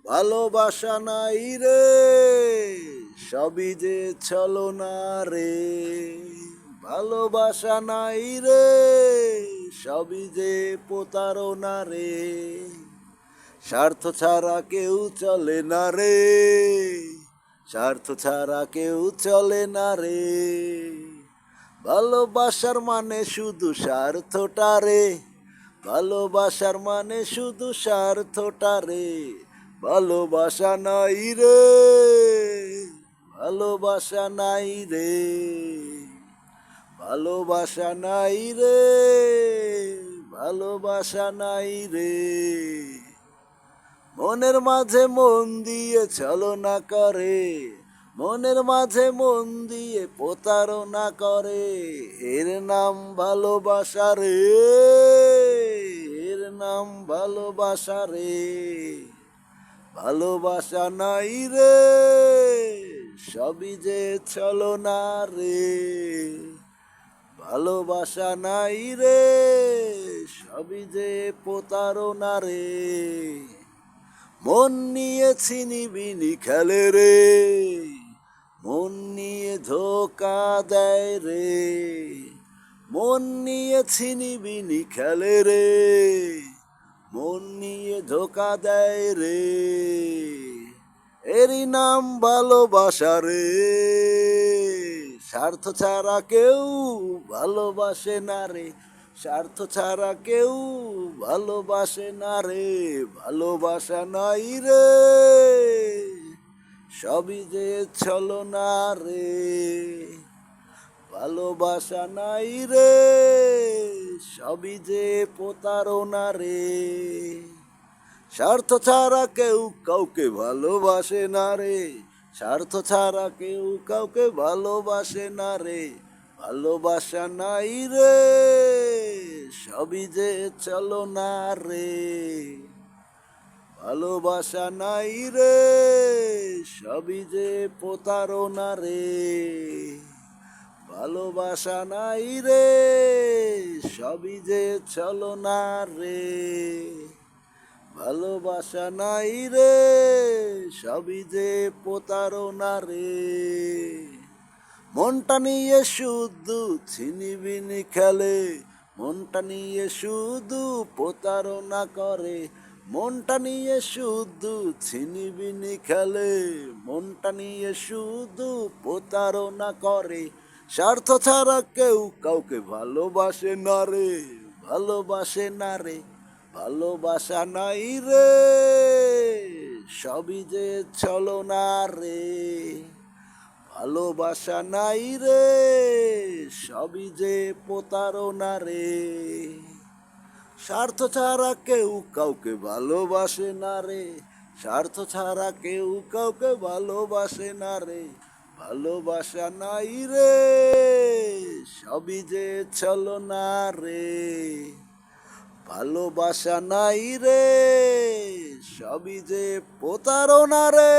ভালোবাসা নাই রে, সবই যে ছলনা রে। ভালোবাসা নাই রে, সবই যে প্রতারণা রে। স্বার্থ ছাড়া কেউ চলে না রে, স্বার্থ ছাড়া কেউ চলে না রে। ভালোবাসার মানে শুধু স্বার্থটা রে, ভালোবাসার মানে শুধু স্বার্থটা রে। ভালোবাসা নাই রে, ভালোবাসা নাই রে, ভালোবাসা নাই রে, ভালোবাসা নাই রে। মনের মাঝে মন দিয়ে ছলনা করে, মনের মাঝে মন দিয়ে প্রতারণা করে। এর নাম ভালোবাসা রে, এর নাম ভালোবাসা রে। ভালোবাসা নাই রে, সবই যে ছলনা রে। ভালোবাসা নাই রে, সবই যে প্রতারণা রে। মন নিয়ে ছিনিবিনি খেলে রে, মন নিয়ে ধোকা দেয় রে। মন নিয়ে ছিনিবিনি খেলে রে, মন নিয়ে ধোকা দেয় রে। এরই নাম ভালোবাসা রে। স্বার্থ ছাড়া কেউ ভালোবাসে না রে, স্বার্থ ছাড়া কেউ ভালোবাসে না রে। ভালোবাসা নাই রে, সবই যে ছলনা রে। ভালোবাসা নাই রে, সবই যে প্রতারণা রে। স্বার্থ ছাড়া কেউ কাউকে ভালোবাসে না রে, স্বার্থ ছাড়া কেউ কাউকে ভালোবাসে না রে। ভালোবাসা নাই রে, সবই যে ছলনা রে। ভালোবাসা নাই রে, সবই যে প্রতারণা রে। ভালোবাসা নাই রে, সবই যে ছলনা রে। ভালোবাসা নাই রে, সবই যে প্রতারণা রে। মনটা নিয়ে শুধু ছিনিবিনি খেলে, মনটা নিয়ে শুধু প্রতারণা করে। মনটা নিয়ে শুধু ছিনিবিনি খেলে, মনটা নিয়ে শুধু প্রতারণা করে। স্বার্থ ছাড়া কেউ কাউকে ভালোবাসে না রে, ভালোবাসে না রে। ভালোবাসা নাই রে, সবই যে ছলনা রে। ভালোবাসা নাই রে, সবই যে প্রতারণা রে। স্বার্থ ছাড়া কেউ কাউকে ভালোবাসে না রে, স্বার্থ ছাড়া কেউ কাউকে ভালোবাসে না রে। ভালোবাসা নাই রে, সবই যে ছলনা রে। ভালোবাসা নাই রে, সবই যে প্রতারণা রে।